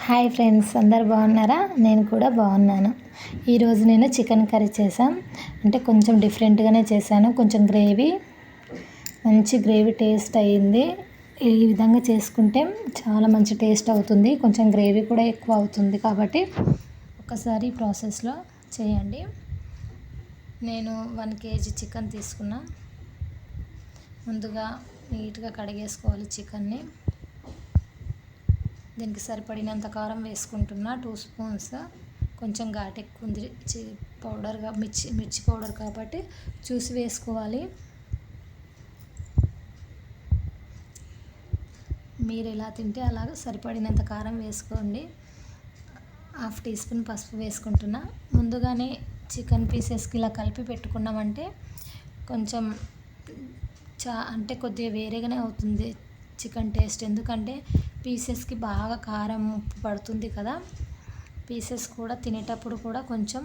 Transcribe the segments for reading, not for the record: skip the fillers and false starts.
Hi friends, అందరు బాగున్నారా? నేను కూడా బాగున్నాను. ఈరోజు నేను చికెన్ కర్రీ చేశాను. అంటే కొంచెం డిఫరెంట్గానే చేశాను. కొంచెం మంచి గ్రేవీ టేస్ట్ అయ్యింది. ఈ విధంగా చేసుకుంటే చాలా మంచి టేస్ట్ అవుతుంది. కొంచెం గ్రేవీ కూడా ఎక్కువ అవుతుంది కాబట్టి ఒకసారి ప్రాసెస్లో చేయండి. నేను 1 kg చికెన్ తీసుకున్నా. ముందుగా నీట్గా కడిగేసుకోవాలి చికెన్ని. దీనికి సరిపడినంత కారం వేసుకుంటున్నా, 2 స్పూన్స్. కొంచెం ఘాటు ఎక్కువ ఉంది పౌడర్గా, మిర్చి పౌడర్ కాబట్టి చూసి వేసుకోవాలి. మీరు ఎలా తింటే అలాగ సరిపడినంత కారం వేసుకోండి. 1/2 టీ స్పూన్ పసుపు వేసుకుంటున్నా. ముందుగానే చికెన్ పీసెస్కి ఇలా కలిపి పెట్టుకున్నామంటే కొంచెం అంటే కొద్దిగా వేరేగానే అవుతుంది చికెన్ టేస్ట్. ఎందుకంటే పీసెస్కి బాగా కారం ఉప్పు పడుతుంది కదా. పీసెస్ కూడా తినేటప్పుడు కూడా కొంచెం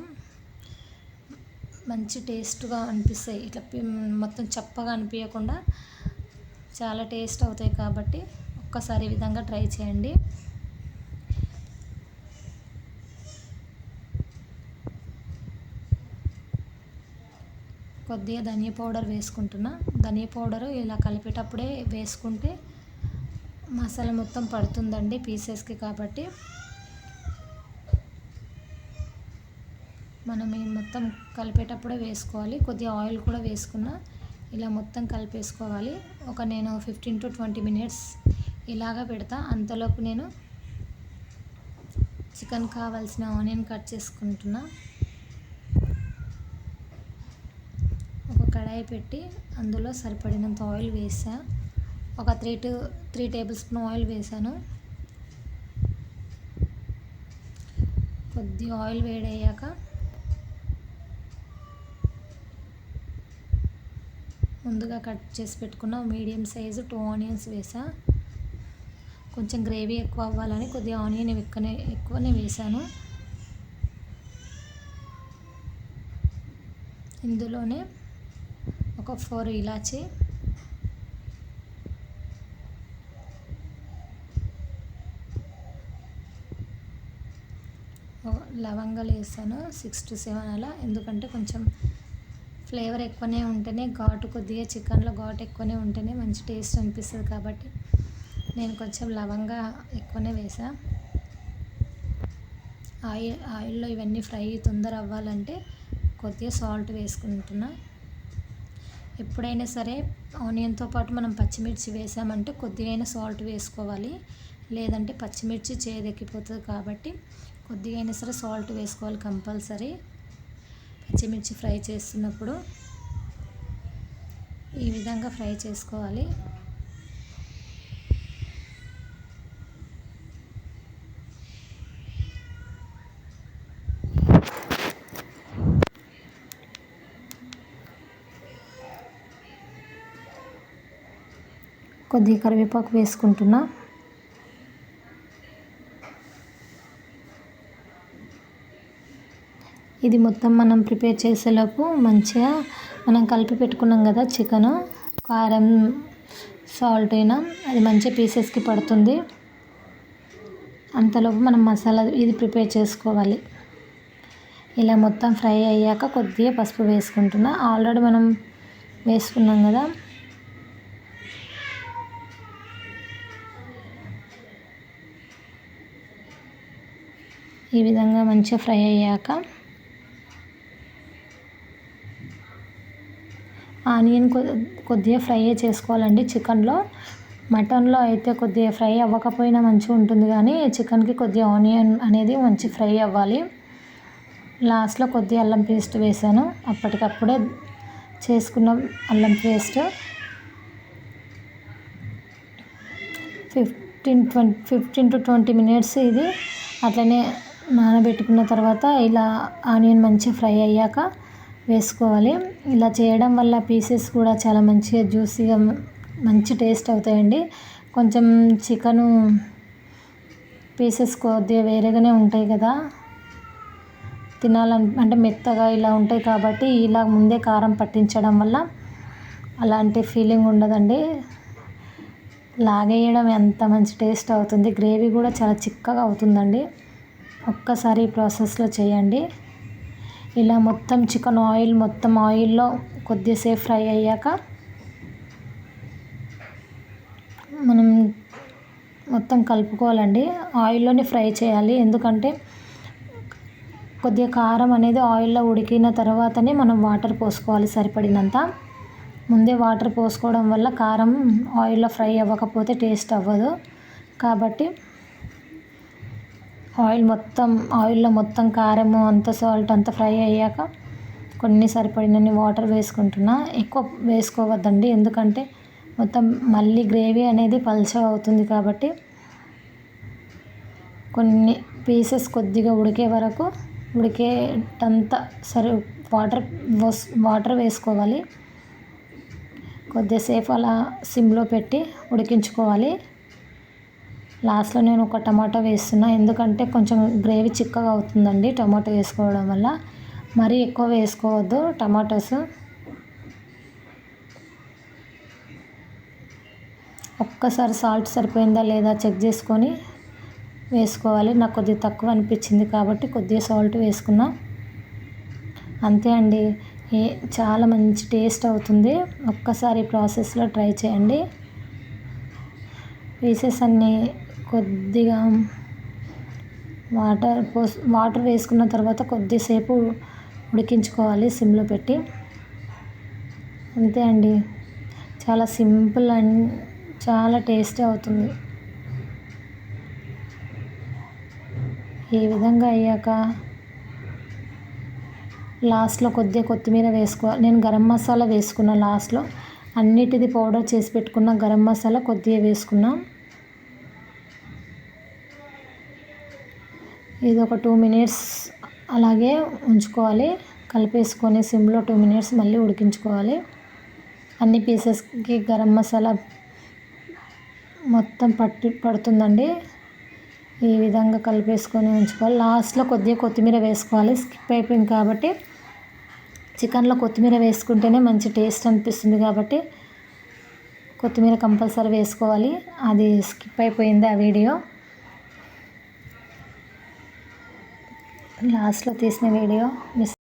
మంచి టేస్ట్గా అనిపిస్తాయి. ఇట్లా మొత్తం చప్పగా అనిపించకుండా చాలా టేస్ట్ అవుతాయి కాబట్టి ఒక్కసారి ఈ విధంగా ట్రై చేయండి. కొద్దిగా ధనియా పౌడర్ వేసుకుంటున్నా. ధనియా పౌడరు ఇలా కలిపేటప్పుడే వేసుకుంటే మసాలా మొత్తం పడుతుందండి పీసెస్కి. కాబట్టి మనం ఈ మొత్తం కలిపేటప్పుడే వేసుకోవాలి. కొద్దిగా ఆయిల్ కూడా వేసుకున్నా. ఇలా మొత్తం కలిపేసుకోవాలి. నేను 15 to 20 minutes ఇలాగా పెడతా. అంతలోపు నేను చికెన్ కావాల్సిన ఆనియన్ కట్ చేసుకుంటున్నా. ఒక కడాయి పెట్టి అందులో సరిపడినంత ఆయిల్ వేసా. ఒక 3 tablespoon ఆయిల్ వేసాను. కొద్దిగా ఆయిల్ వేడయ్యాక ముందుగా కట్ చేసి పెట్టుకున్న మీడియం సైజు 2 ఆనియన్స్ వేసా. కొంచెం గ్రేవీ ఎక్కువ అవ్వాలని కొద్దిగా ఆనియన్ ఎక్కువనే వేసాను. ఇందులోనే ఒక 4 ఇలాచీ, లవంగాలు వేసాను 6 to 7 అలా. ఎందుకంటే కొంచెం ఫ్లేవర్ ఎక్కువనే ఉంటేనే, కొద్దిగా చికెన్లో ఘాటు ఎక్కువనే ఉంటేనే మంచి టేస్ట్ అనిపిస్తుంది కాబట్టి నేను కొంచెం లవంగా ఎక్కువనే వేసా. ఆయిల్లో ఇవన్నీ ఫ్రై తొందర అవ్వాలంటే కొద్దిగా సాల్ట్ వేసుకుంటున్నా. ఎప్పుడైనా సరే ఆనియన్తో పాటు మనం పచ్చిమిర్చి వేసామంటే కొద్దిగా అయినా సాల్ట్ వేసుకోవాలి. లేదంటే పచ్చిమిర్చి చేదెక్కిపోతుంది కాబట్టి కొద్దిగా అయినా సరే సాల్ట్ వేసుకోవాలి కంపల్సరీ. పచ్చిమిర్చి ఫ్రై చేస్తున్నప్పుడు ఈ విధంగా ఫ్రై చేసుకోవాలి. కొద్దిగా కరివేపాకు వేసుకుంటున్నా. ఇది మొత్తం మనం ప్రిపేర్ చేసేలోపు మంచిగా మనం కలిపి పెట్టుకున్నాం కదా చికెను, కారం, సాల్ట్ అయినా అది మంచిగా పీసెస్కి పడుతుంది. అంతలోపు మనం మసాలా ఇది ప్రిపేర్ చేసుకోవాలి. ఇలా మొత్తం ఫ్రై అయ్యాక కొద్దిగా పసుపు వేసుకుంటున్నా. ఆల్రెడీ మనం వేసుకున్నాం కదా. ఈ విధంగా మంచిగా ఫ్రై అయ్యాక ఆనియన్ కొద్దిగా ఫ్రై చేసుకోవాలండి చికెన్లో. మటన్లో అయితే కొద్దిగా ఫ్రై అవ్వకపోయినా మంచిగా ఉంటుంది, కానీ చికెన్కి కొద్దిగా ఆనియన్ అనేది మంచి ఫ్రై అవ్వాలి. లాస్ట్లో కొద్దిగా అల్లం పేస్ట్ వేసాను. అప్పటికప్పుడే చేసుకున్న అల్లం పేస్ట్. 15 to 20 minutes ఇది అట్లనే నానబెట్టుకున్న తర్వాత ఇలా ఆనియన్ మంచిగా ఫ్రై అయ్యాక వేసుకోవాలి. ఇలా చేయడం వల్ల పీసెస్ కూడా చాలా మంచిగా జ్యూసీగా మంచి టేస్ట్ అవుతాయండి. కొంచెం చికెను పీసెస్ కొద్దిగా వేరేగానే ఉంటాయి కదా, అంటే మెత్తగా ఇలా ఉంటాయి కాబట్టి ఇలా ముందే కారం పట్టించడం వల్ల అలాంటి ఫీలింగ్ ఉండదండి. లాగేయడం ఎంత మంచి టేస్ట్ అవుతుంది. గ్రేవీ కూడా చాలా చిక్కగా అవుతుందండి. ఒక్కసారి ఈ ప్రాసెస్లో చేయండి. ఇలా మొత్తం చికెన్ మొత్తం ఆయిల్లో కొద్దిసేపు ఫ్రై అయ్యాక మనం మొత్తం కలుపుకోవాలండి. ఆయిల్లోనే ఫ్రై చేయాలి, ఎందుకంటే కొద్దిగా కారం అనేది ఆయిల్లో ఉడికిన తర్వాతనే మనం వాటర్ పోసుకోవాలి సరిపడినంత. ముందే వాటర్ పోసుకోవడం వల్ల కారం ఆయిల్లో ఫ్రై అవ్వకపోతే టేస్ట్ అవ్వదు. కాబట్టి ఆయిల్లో మొత్తం కారము అంత సాల్ట్ అంతా ఫ్రై అయ్యాక కొన్ని సరిపడినన్ని వాటర్ వేసుకుంటున్నా. ఎక్కువ వేసుకోవద్దండి, ఎందుకంటే మొత్తం మళ్ళీ గ్రేవీ అనేది పల్చగా అవుతుంది. కాబట్టి కొన్ని పీసెస్ కొద్దిగా ఉడికేటంత సరే వాటర్ వేసుకోవాలి. కొద్దిసేపు అలా సిమ్లో పెట్టి ఉడికించుకోవాలి. లాస్ట్లో నేను ఒక టమాటో వేస్తున్నా, ఎందుకంటే కొంచెం గ్రేవీ చిక్కగా అవుతుందండి టమాటో వేసుకోవడం వల్ల. మరీ ఎక్కువ వేసుకోవద్దు టమాటోస్. ఒక్కసారి సాల్ట్ సరిపోయిందా లేదా చెక్ చేసుకొని వేసుకోవాలి. నాకు కొద్దిగా తక్కువ అనిపించింది కాబట్టి కొద్దిగా సాల్ట్ వేసుకున్నా. అంతే అండి, చాలా మంచి టేస్ట్ అవుతుంది. ఒక్కసారి ప్రాసెస్లో ట్రై చేయండి. పీసెస్ అన్నీ కొద్దిగా వాటర్ వేసుకున్న తర్వాత కొద్దిసేపు ఉడికించుకోవాలి సిమ్లో పెట్టి. అంతే అండి, చాలా సింపుల్ అండ్ చాలా టేస్టీ అవుతుంది. ఈ విధంగా అయ్యాక లాస్ట్లో కొద్దిగా కొత్తిమీర వేసుకోవాలి. నేను గరం మసాలా వేసుకున్నా లాస్ట్లో. అన్నిటిది పౌడర్ చేసి పెట్టుకున్న గరం మసాలా కొద్దిగా వేసుకున్నా. ఇది ఒక 2 minutes అలాగే ఉంచుకోవాలి. కలిపేసుకొని సిమ్లో 2 minutes మళ్ళీ ఉడికించుకోవాలి. అన్ని పీసెస్కి గరం మసాలా మొత్తం పడుతుందండి. ఈ విధంగా కలిపేసుకొని ఉంచుకోవాలి. లాస్ట్లో కొద్దిగా కొత్తిమీర వేసుకోవాలి. స్కిప్ అయిపోయింది కాబట్టి చికెన్లో కొత్తిమీర వేసుకుంటేనే మంచి టేస్ట్ అనిపిస్తుంది. కాబట్టి కొత్తిమీర కంపల్సరీ వేసుకోవాలి. అది స్కిప్ అయిపోయింది ఆ వీడియో, లాస్ట్లో తీసిన వీడియో మిస్